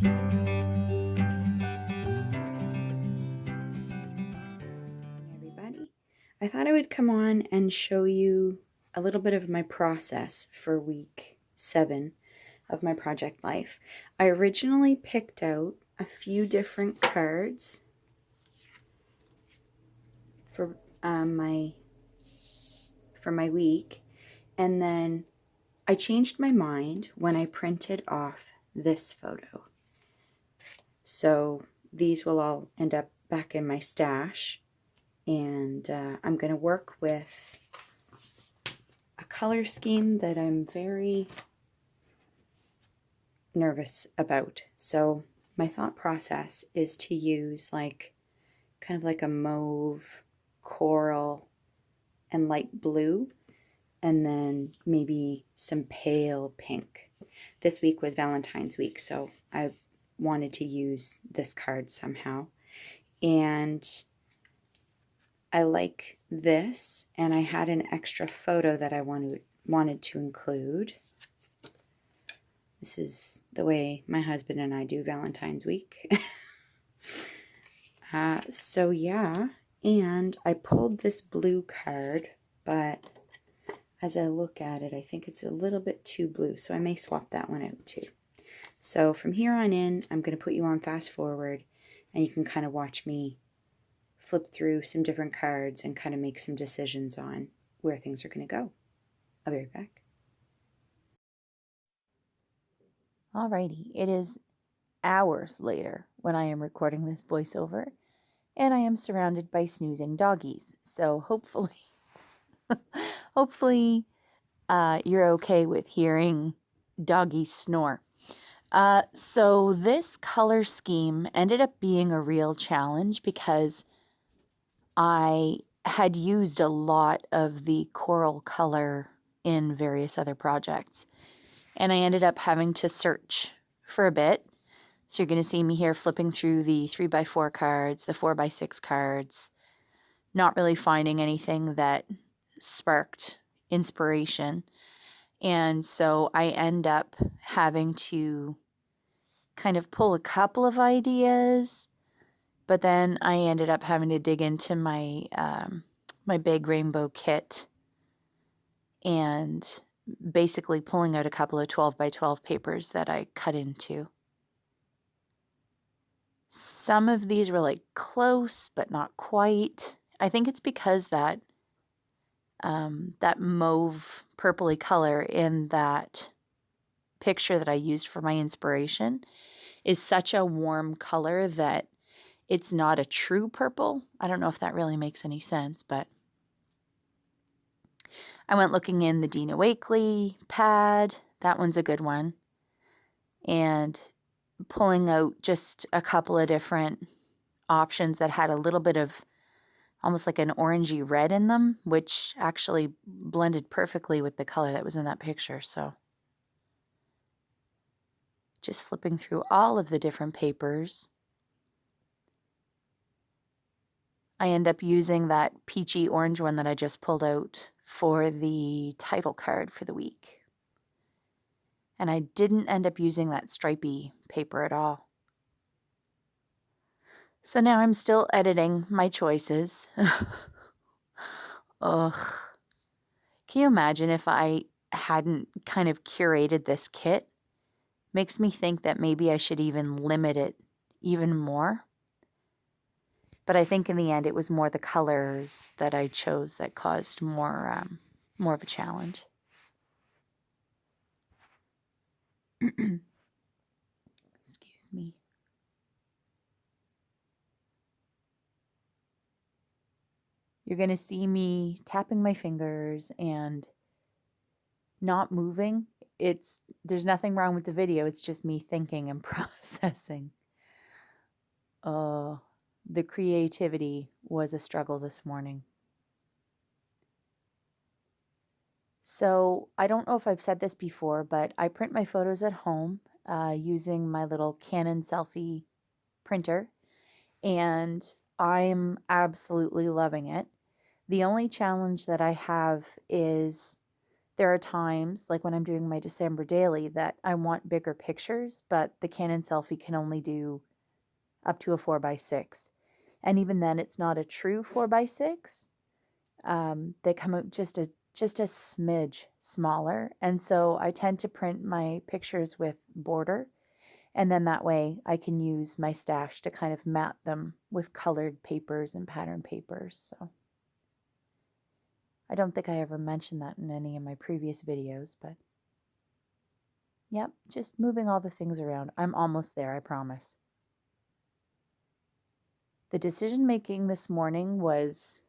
Everybody, I thought I would come on and show you a little bit of my process for week 7 of my project life. I originally picked out a few different cards for my week, and then I changed my mind when I printed off this photo. So these will all end up back in my stash, and I'm going to work with a color scheme that I'm very nervous about. So my thought process is to use kind of like a mauve, coral, and light blue, and then maybe some pale pink. This week was Valentine's week, so I wanted to use this card somehow. And I like this, and I had an extra photo that I wanted to include. This is the way my husband and I do Valentine's week. So yeah, and I pulled this blue card, but as I look at it, I think it's a little bit too blue, so I may swap that one out too. So from here on in, I'm going to put you on fast forward, and you can kind of watch me flip through some different cards and kind of make some decisions on where things are going to go. I'll be right back. Alrighty, it is hours later when I am recording this voiceover, and I am surrounded by snoozing doggies. So hopefully, you're okay with hearing doggies snore. So this color scheme ended up being a real challenge because I had used a lot of the coral color in various other projects, and I ended up having to search for a bit. So you're going to see me here flipping through the 3x4 cards, the 4x6 cards, not really finding anything that sparked inspiration. And so I end up having to kind of pull a couple of ideas, but then I ended up having to dig into my my big rainbow kit and basically pulling out a couple of 12x12 papers that I cut into. Some of these were like close, but not quite. I think it's because that mauve purpley color in that picture that I used for my inspiration is such a warm color that it's not a true purple. I don't know if that really makes any sense, but I went looking in the Dina Wakley pad. That one's a good one. And pulling out just a couple of different options that had a little bit of almost like an orangey red in them, which actually blended perfectly with the color that was in that picture. So just flipping through all of the different papers. I end up using that peachy orange one that I just pulled out for the title card for the week. And I didn't end up using that stripy paper at all. So now I'm still editing my choices. Ugh. Can you imagine if I hadn't kind of curated this kit? Makes me think that maybe I should even limit it even more. But I think in the end it was more the colors that I chose that caused more of a challenge. Excuse me. You're going to see me tapping my fingers and not moving. There's nothing wrong with the video. It's just me thinking and processing. The creativity was a struggle this morning. So I don't know if I've said this before, but I print my photos at home using my little Canon selfie printer, and I'm absolutely loving it. The only challenge that I have is There are times, like when I'm doing my December daily, that I want bigger pictures, but the Canon Selphy can only do up to a 4x6. And even then, it's not a true 4x6. They come out just a smidge smaller. And so I tend to print my pictures with border. And then that way I can use my stash to kind of mat them with colored papers and pattern papers. So I don't think I ever mentioned that in any of my previous videos, but yep, just moving all the things around. I'm almost there, I promise. The decision making this morning was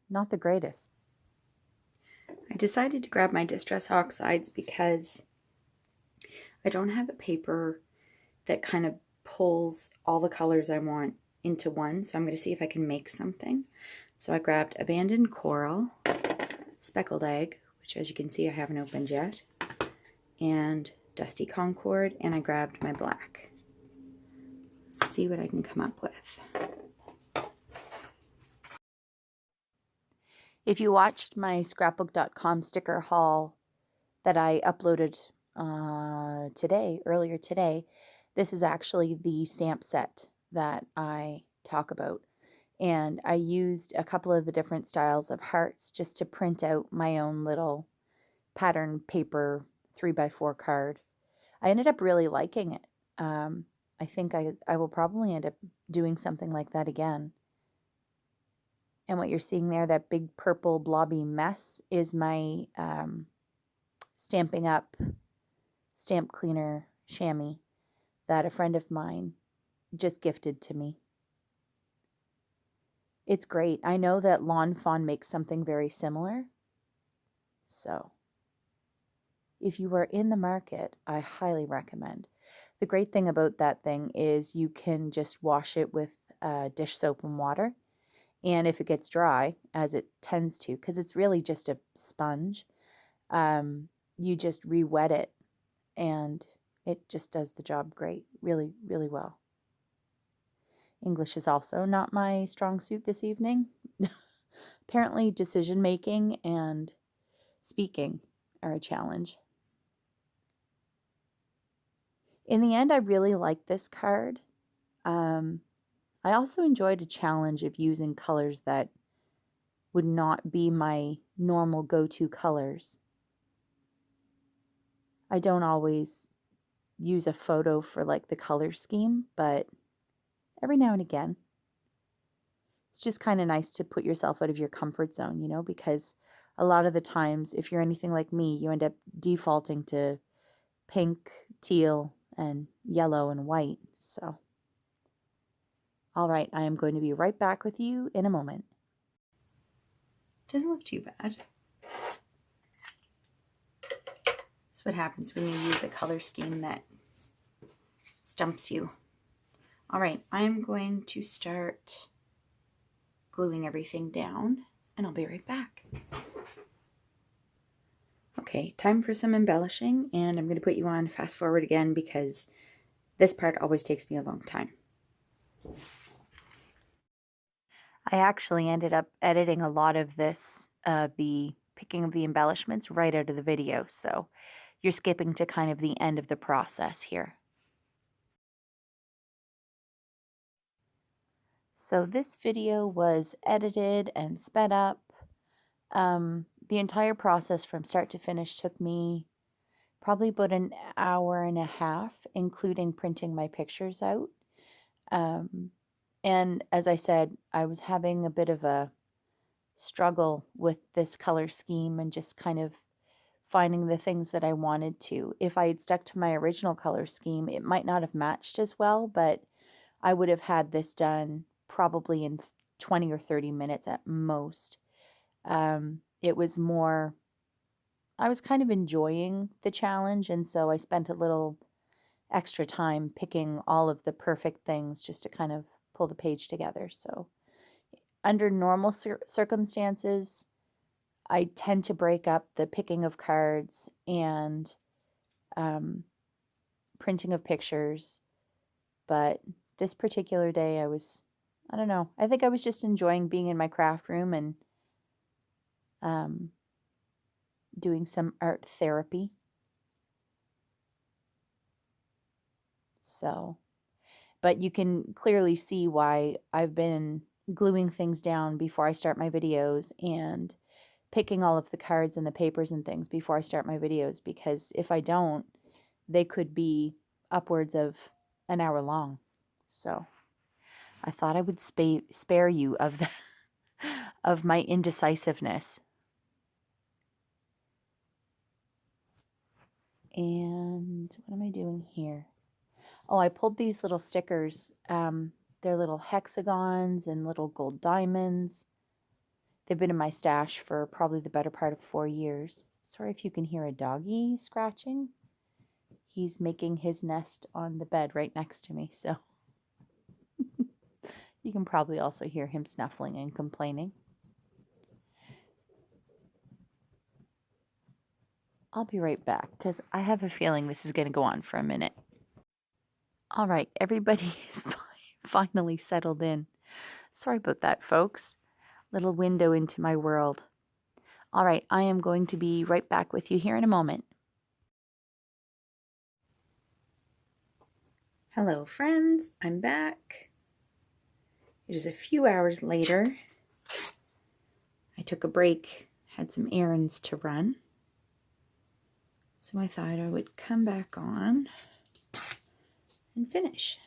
not the greatest. I decided to grab my Distress Oxides because I don't have a paper that kind of pulls all the colors I want into one, so I'm going to see if I can make something. So I grabbed Abandoned Coral, Speckled Egg, which as you can see I haven't opened yet, and Dusty Concord, and I grabbed my black. Let's see what I can come up with. If you watched my scrapbook.com sticker haul that I uploaded earlier today, this is actually the stamp set that I talk about. And I used a couple of the different styles of hearts just to print out my own little pattern paper 3x4 card. I ended up really liking it. I think I will probably end up doing something like that again. And what you're seeing there, that big purple blobby mess, is my Stampin' Up! Stamp cleaner chamois that a friend of mine just gifted to me. It's great. I know that Lawn Fawn makes something very similar. So if you are in the market, I highly recommend. The great thing about that thing is you can just wash it with dish soap and water. And if it gets dry, as it tends to, because it's really just a sponge, you just re-wet it and it just does the job great. Really, really well. English is also not my strong suit this evening. Apparently decision making and speaking are a challenge. In the end, I really liked this card. I also enjoyed a challenge of using colors that would not be my normal go-to colors. I don't always use a photo for like the color scheme, but every now and again. It's just kind of nice to put yourself out of your comfort zone, you know, because a lot of the times, if you're anything like me, you end up defaulting to pink, teal, and yellow and white. So, all right, I am going to be right back with you in a moment. Doesn't look too bad. That's what happens when you use a color scheme that stumps you. All right, I'm going to start gluing everything down, and I'll be right back. Okay, time for some embellishing, and I'm going to put you on fast forward again because this part always takes me a long time. I actually ended up editing a lot of this, the picking of the embellishments, right out of the video, so you're skipping to kind of the end of the process here. So this video was edited and sped up. The entire process from start to finish took me probably about an hour and a half, including printing my pictures out. And as I said, I was having a bit of a struggle with this color scheme and just kind of finding the things that I wanted to. If I had stuck to my original color scheme, it might not have matched as well, but I would have had this done probably in 20 or 30 minutes at most. It was more, I was kind of enjoying the challenge, and so I spent a little extra time picking all of the perfect things just to kind of pull the page together. So under normal circumstances, I tend to break up the picking of cards and printing of pictures, but this particular day I don't know, I think I was just enjoying being in my craft room and doing some art therapy. So, but you can clearly see why I've been gluing things down before I start my videos and picking all of the cards and the papers and things before I start my videos, because if I don't, they could be upwards of an hour long. So I thought I would spare you of the of my indecisiveness. And what am I doing here? Oh, I pulled these little stickers. They're little hexagons and little gold diamonds. They've been in my stash for probably the better part of 4 years. Sorry if you can hear a doggy scratching. He's making his nest on the bed right next to me, so you can probably also hear him snuffling and complaining. I'll be right back because I have a feeling this is going to go on for a minute. All right, everybody is finally settled in. Sorry about that, folks. Little window into my world. All right, I am going to be right back with you here in a moment. Hello, friends. I'm back. It is a few hours later. I took a break, had some errands to run. So I thought I would come back on and finish.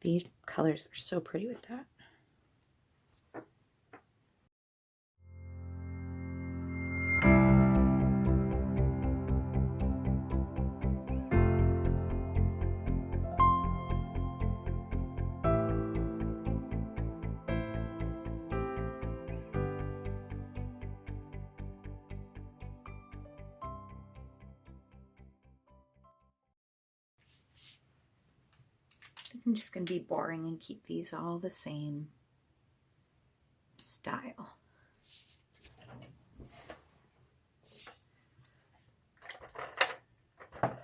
These colors are so pretty with that. I'm just going to be boring and keep these all the same style. I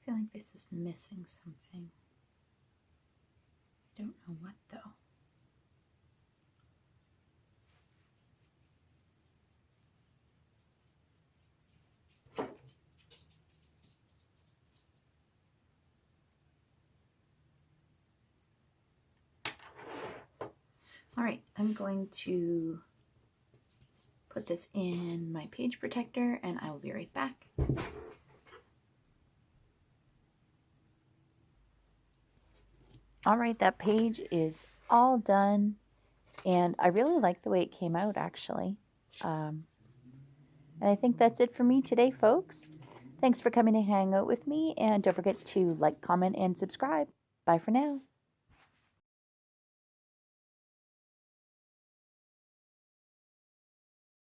feel like this is missing something. I don't know what though. All right, I'm going to put this in my page protector and I will be right back. All right, that page is all done, and I really like the way it came out, actually. And I think that's it for me today, folks. Thanks for coming to hang out with me, and don't forget to like, comment, and subscribe. Bye for now.